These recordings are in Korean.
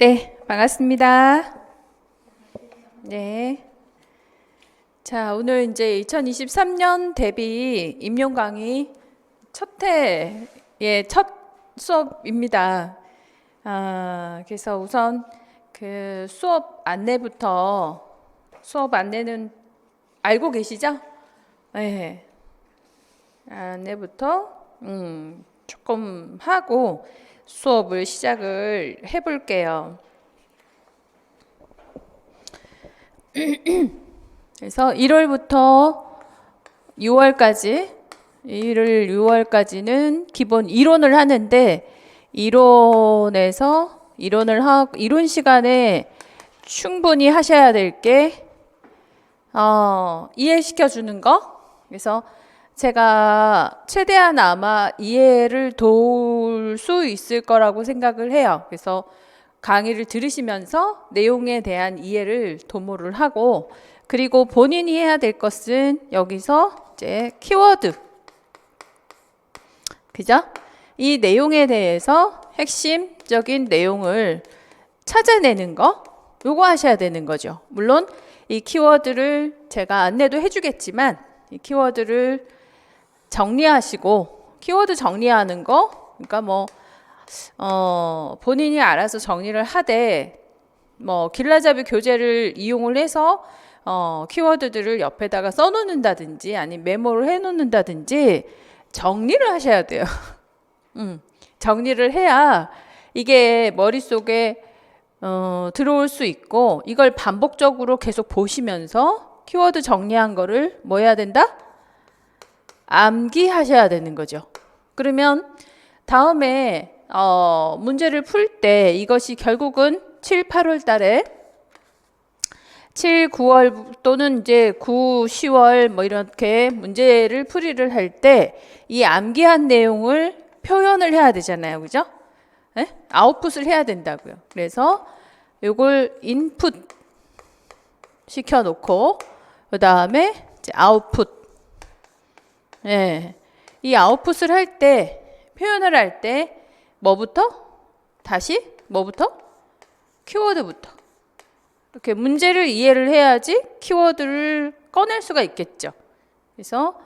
네, 반갑습니다. 네. 자, 오늘 이제 2023년 대비 임용 강의 첫 회의 첫 수업입니다. 그래서 우선 그 수업 안내는 알고 계시죠? 네. 안내부터 조금 하고 수업을 시작을 해볼게요. 그래서 1월부터 6월까지는 기본 이론을 하는데 이론 시간에 충분히 하셔야 될 게 이해시켜 주는 거. 그래서 제가 최대한 아마 이해를 도울 수 있을 거라고 생각을 해요. 그래서 강의를 들으시면서 내용에 대한 이해를 도모를 하고, 그리고 본인이 해야 될 것은 여기서 이제 키워드, 그죠? 이 내용에 대해서 핵심적인 내용을 찾아내는 거, 요거 하셔야 되는 거죠. 물론 이 키워드를 제가 안내도 해주겠지만 이 키워드를 정리하시고, 키워드 정리하는 거, 그러니까 본인이 알아서 정리를 하되, 길라잡이 교재를 이용을 해서 키워드들을 옆에다가 써놓는다든지 아니면 메모를 해놓는다든지 정리를 하셔야 돼요. 정리를 해야 이게 머릿속에 들어올 수 있고, 이걸 반복적으로 계속 보시면서 키워드 정리한 거를 뭐 해야 된다? 암기하셔야 되는 거죠. 그러면 다음에 문제를 풀 때 이것이 결국은 7, 8월 달에 7, 9월 또는 이제 9, 10월 이렇게 문제를 풀이를 할 때 이 암기한 내용을 표현을 해야 되잖아요. 그죠? 네? 아웃풋을 해야 된다고요. 그래서 요걸 인풋 시켜 놓고 그 다음에 이제 아웃풋. 예. 이 아웃풋을 할 때, 표현을 할 때 뭐부터? 키워드부터. 이렇게 문제를 이해를 해야지 키워드를 꺼낼 수가 있겠죠. 그래서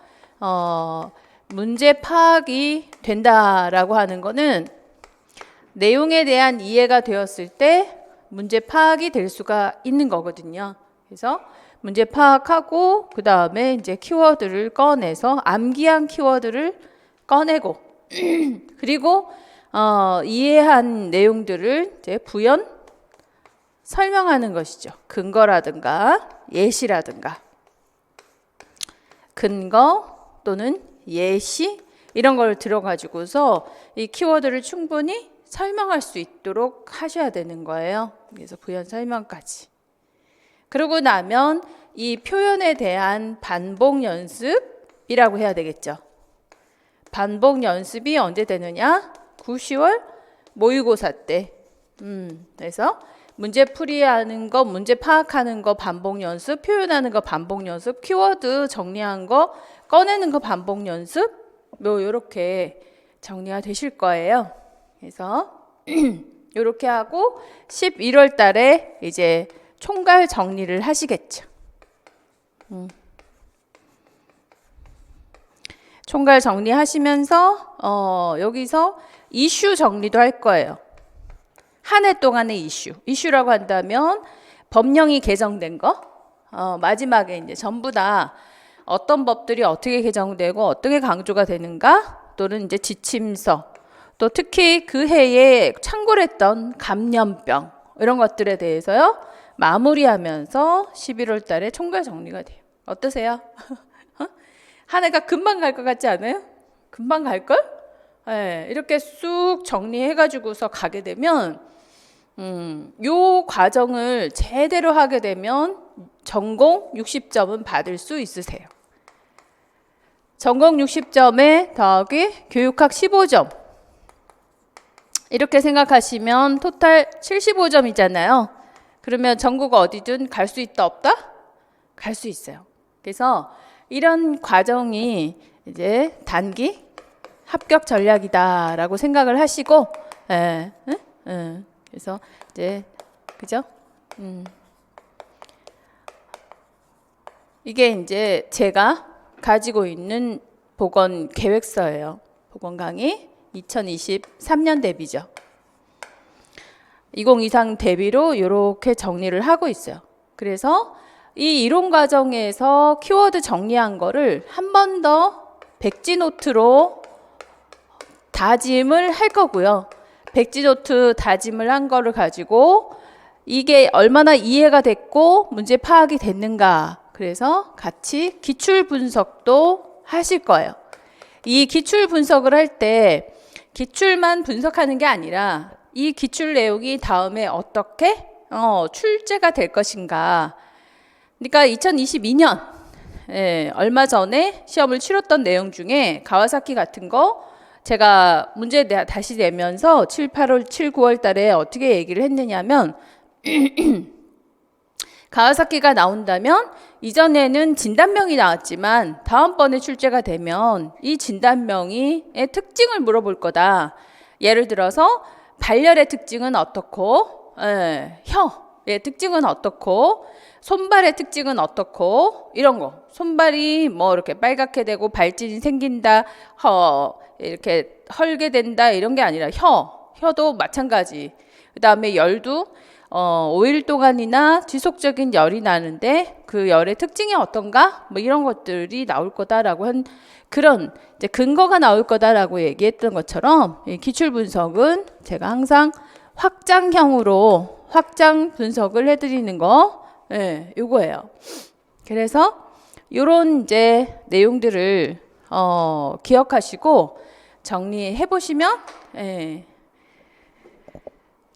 문제 파악이 된다라고 하는 거는 내용에 대한 이해가 되었을 때 문제 파악이 될 수가 있는 거거든요. 그래서 문제 파악하고 그 다음에 이제 키워드를 꺼내서 암기한 키워드를 꺼내고 그리고 이해한 내용들을 이제 부연 설명하는 것이죠. 근거라든가 예시라든가 근거 또는 예시 이런 걸 들어가지고서 이 키워드를 충분히 설명할 수 있도록 하셔야 되는 거예요. 그래서 부연 설명까지. 그러고 나면 이 표현에 대한 반복 연습이라고 해야 되겠죠. 반복 연습이 언제 되느냐? 9, 10월 모의고사 때. 그래서 문제 풀이하는 거, 문제 파악하는 거 반복 연습, 표현하는 거 반복 연습, 키워드 정리한 거, 꺼내는 거 반복 연습, 이렇게 정리가 되실 거예요. 그래서 이렇게 하고 11월 달에 이제 총괄 정리를 하시겠죠. 총괄 정리하시면서 여기서 이슈 정리도 할 거예요. 한 해 동안의 이슈라고 한다면 법령이 개정된 거, 마지막에 이제 전부 다 어떤 법들이 어떻게 개정되고 어떻게 강조가 되는가, 또는 이제 지침서, 또 특히 그 해에 창궐했던 감염병 이런 것들에 대해서요 마무리하면서 11월 달에 총괄 정리가 돼요. 어떠세요? 한 해가 금방 갈 것 같지 않아요? 금방 갈걸? 네, 이렇게 쑥 정리해가지고서 가게 되면 요 과정을 제대로 하게 되면 전공 60점은 받을 수 있으세요. 전공 60점에 더하기 교육학 15점 이렇게 생각하시면 토탈 75점이잖아요. 그러면 전국 어디든 갈 수 있다 없다? 갈 수 있어요. 그래서 이런 과정이 이제 단기 합격 전략이다라고 생각을 하시고 그래서 이제 그죠? 이게 이제 제가 가지고 있는 보건 계획서예요. 보건 강의 2023년 대비죠. 2023 대비로 이렇게 정리를 하고 있어요. 그래서 이 이론 과정에서 키워드 정리한 거를 한 번 더 백지노트로 다짐을 할 거고요. 백지노트 다짐을 한 거를 가지고 이게 얼마나 이해가 됐고 문제 파악이 됐는가. 그래서 같이 기출 분석도 하실 거예요. 이 기출 분석을 할 때 기출만 분석하는 게 아니라 이 기출 내용이 다음에 어떻게 출제가 될 것인가. 그러니까 2022년 얼마 전에 시험을 치렀던 내용 중에 가와사키 같은 거 제가 문제 다시 내면서 7, 8월, 7, 9월 달에 어떻게 얘기를 했느냐면 가와사키가 나온다면 이전에는 진단명이 나왔지만 다음번에 출제가 되면 이 진단명의 특징을 물어볼 거다. 예를 들어서 발열의 특징은 어떻고 혀의 특징은 어떻고 손발의 특징은 어떻고 이런 거. 손발이 뭐 이렇게 빨갛게 되고 발진이 생긴다. 이렇게 헐게 된다. 이런 게 아니라 혀도 마찬가지. 그다음에 열도 5일 동안이나 지속적인 열이 나는데 그 열의 특징이 어떤가? 뭐 이런 것들이 나올 거다라고 한 그런 이제 근거가 나올 거다라고 얘기했던 것처럼 이 기출 분석은 제가 항상 확장형으로 확장 분석을 해드리는 거, 요거예요. 그래서 요런 이제 내용들을 기억하시고 정리해 보시면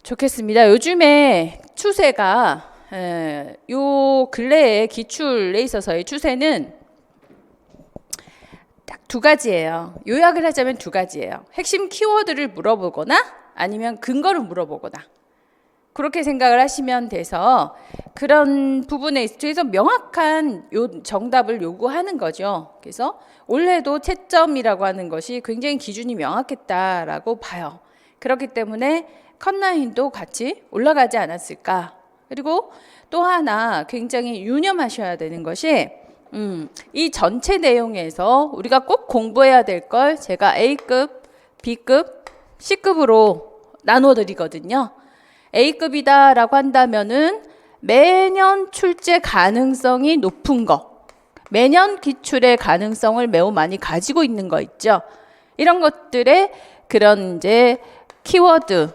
좋겠습니다. 요즘에 추세가 요 근래에 기출에 있어서의 추세는 딱 두 가지예요. 요약을 하자면 두 가지예요. 핵심 키워드를 물어보거나 아니면 근거를 물어보거나 그렇게 생각을 하시면 돼서 그런 부분에 있어서 명확한 정답을 요구하는 거죠. 그래서 올해도 채점이라고 하는 것이 굉장히 기준이 명확했다라고 봐요. 그렇기 때문에 컷라인도 같이 올라가지 않았을까. 그리고 또 하나 굉장히 유념하셔야 되는 것이 이 전체 내용에서 우리가 꼭 공부해야 될 걸 제가 A급, B급, C급으로 나눠 드리거든요. A급이다라고 한다면은 매년 출제 가능성이 높은 거, 매년 기출의 가능성을 매우 많이 가지고 있는 거 있죠. 이런 것들의 그런 이제 키워드와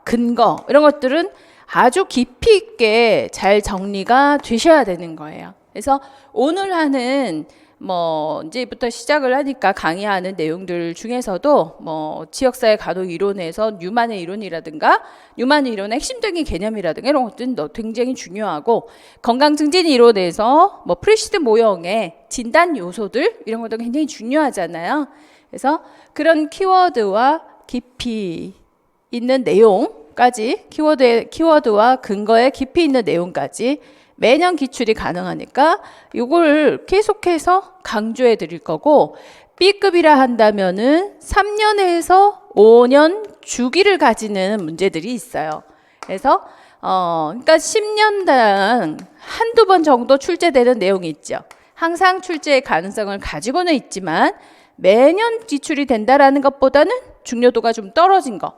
근거 이런 것들은 아주 깊이 있게 잘 정리가 되셔야 되는 거예요. 그래서 오늘 하는 뭐 이제부터 시작을 하니까 강의하는 내용들 중에서도 뭐 지역사회 간호 이론에서 뉴만의 이론이라든가 뉴만의 이론의 핵심적인 개념이라든가 이런 것들은 굉장히 중요하고 건강 증진 이론에서 뭐 프리시드 모형의 진단 요소들 이런 것도 굉장히 중요하잖아요. 그래서 그런 키워드와 깊이 있는 내용까지 키워드와 근거에 깊이 있는 내용까지 매년 기출이 가능하니까 이걸 계속해서 강조해 드릴 거고 B급이라 한다면은 3년에서 5년 주기를 가지는 문제들이 있어요. 그래서 그러니까 10년당 한두 번 정도 출제되는 내용이 있죠. 항상 출제의 가능성을 가지고는 있지만 매년 기출이 된다라는 것보다는 중요도가 좀 떨어진 거.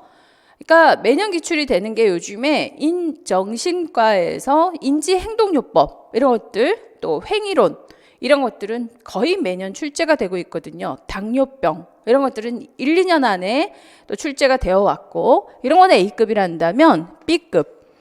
그러니까 매년 기출이 되는 게 요즘에 정신과에서 인지행동요법 이런 것들 또 횡의론 이런 것들은 거의 매년 출제가 되고 있거든요. 당뇨병 이런 것들은 1, 2년 안에 또 출제가 되어 왔고 이런 거는 A급이란다면 B급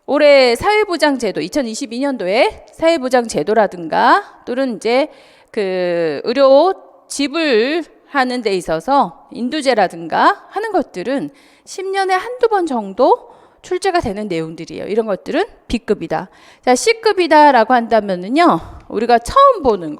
올해 사회보장제도 2022년도에 사회보장제도라든가 또는 이제 그 의료 지불 하는 데 있어서 인두제라든가 하는 것들은 10년에 한두 번 정도 출제가 되는 내용들이에요. 이런 것들은 B급이다. 자, C급이다라고 한다면은요, 우리가 처음 보는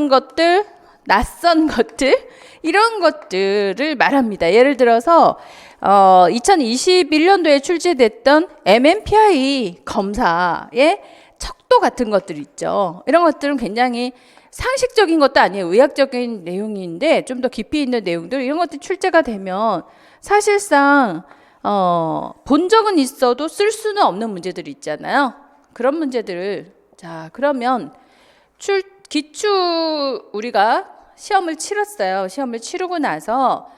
것들, 낯선 것들, 이런 것들을 말합니다. 예를 들어서 2021년도에 출제됐던 MMPI 검사의 척도 같은 것들 있죠. 이런 것들은 굉장히 상식적인 것도 아니에요. 의학적인 내용인데 좀 더 깊이 있는 내용들 이런 것들이 출제가 되면 사실상 본 적은 있어도 쓸 수는 없는 문제들이 있잖아요. 그런 문제들을 자 그러면 기출 우리가 시험을 치렀어요. 시험을 치르고 나서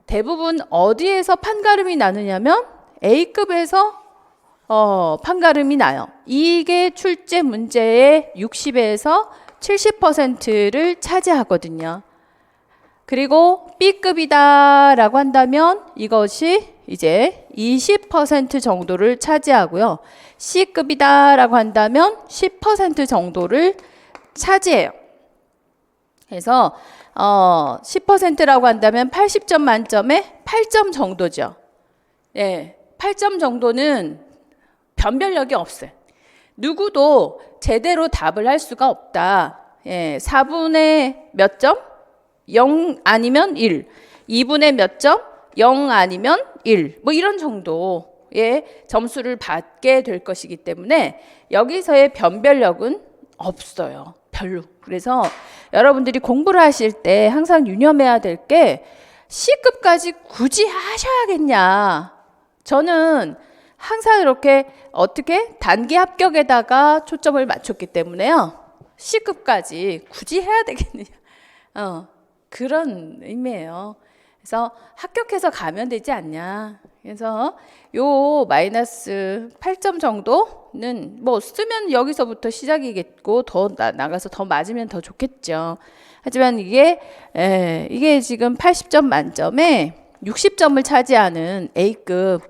대부분 어디에서 판가름이 나느냐면 A급에서 판가름이 나요. 이게 출제 문제의 60에서 70%를 차지하거든요. 그리고 B급이다라고 한다면 이것이 이제 20% 정도를 차지하고요. C급이다라고 한다면 10% 정도를 차지해요. 그래서 10%라고 한다면 80점 만점에 8점 정도죠. 예, 8점 정도는 변별력이 없어요. 누구도 제대로 답을 할 수가 없다. 예, 4분의 몇 점? 0 아니면 1. 2분의 몇 점? 0 아니면 1. 뭐 이런 정도의 점수를 받게 될 것이기 때문에 여기서의 변별력은 없어요. 별로. 그래서 여러분들이 공부를 하실 때 항상 유념해야 될 게 C급까지 굳이 하셔야겠냐. 저는 항상 이렇게 어떻게 단기 합격에다가 초점을 맞췄기 때문에요. C급까지 굳이 해야 되겠느냐. 그런 의미예요. 그래서 합격해서 가면 되지 않냐. 그래서 요 마이너스 8점 정도는 뭐 쓰면 여기서부터 시작이겠고 더 나가서 더 맞으면 더 좋겠죠. 하지만 이게 지금 80점 만점에 60점을 차지하는 A급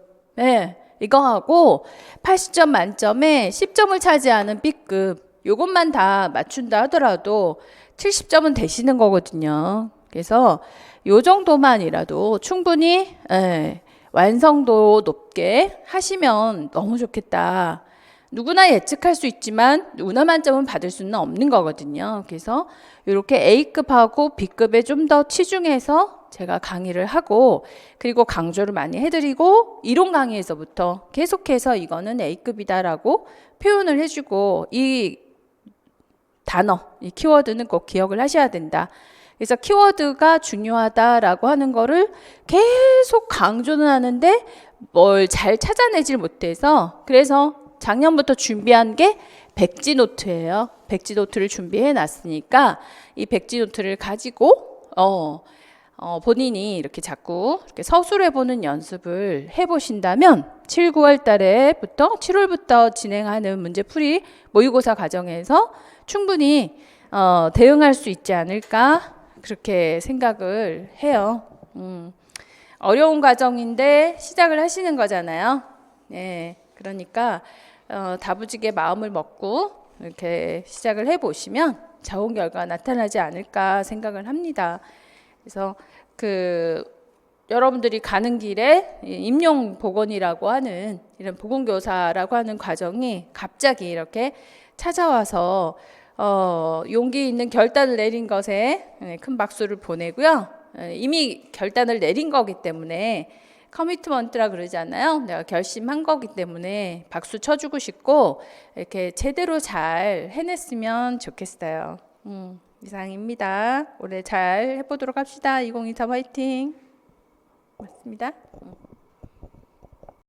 이거하고 80점 만점에 10점을 차지하는 B급 요것만 다 맞춘다 하더라도 70점은 되시는 거거든요. 그래서 요 정도만이라도 충분히 완성도 높게 하시면 너무 좋겠다. 누구나 예측할 수 있지만 운하 만점은 받을 수는 없는 거거든요. 그래서 이렇게 A급하고 B급에 좀 더 치중해서 제가 강의를 하고 그리고 강조를 많이 해드리고 이론 강의에서부터 계속해서 이거는 A급이다라고 표현을 해주고 이 단어, 이 키워드는 꼭 기억을 하셔야 된다. 그래서 키워드가 중요하다라고 하는 거를 계속 강조는 하는데 뭘 잘 찾아내질 못해서 그래서 작년부터 준비한 게 백지노트예요. 백지노트를 준비해 놨으니까 이 백지노트를 가지고 본인이 이렇게 자꾸 이렇게 서술해 보는 연습을 해 보신다면 7, 9월 달에부터 7월부터 진행하는 문제풀이 모의고사 과정에서 충분히 대응할 수 있지 않을까 그렇게 생각을 해요. 어려운 과정인데 시작을 하시는 거잖아요. 네, 그러니까 다부지게 마음을 먹고 이렇게 시작을 해보시면 좋은 결과가 나타나지 않을까 생각을 합니다. 그래서 여러분들이 가는 길에 임용 보건이라고 하는 이런 보건교사라고 하는 과정이 갑자기 이렇게 찾아와서 용기 있는 결단을 내린 것에 큰 박수를 보내고요. 이미 결단을 내린 거기 때문에 커미트먼트라 그러잖아요. 내가 결심한 거기 때문에 박수 쳐주고 싶고 이렇게 제대로 잘 해냈으면 좋겠어요. 이상입니다. 올해 잘 해보도록 합시다. 2023 화이팅. 맞습니다.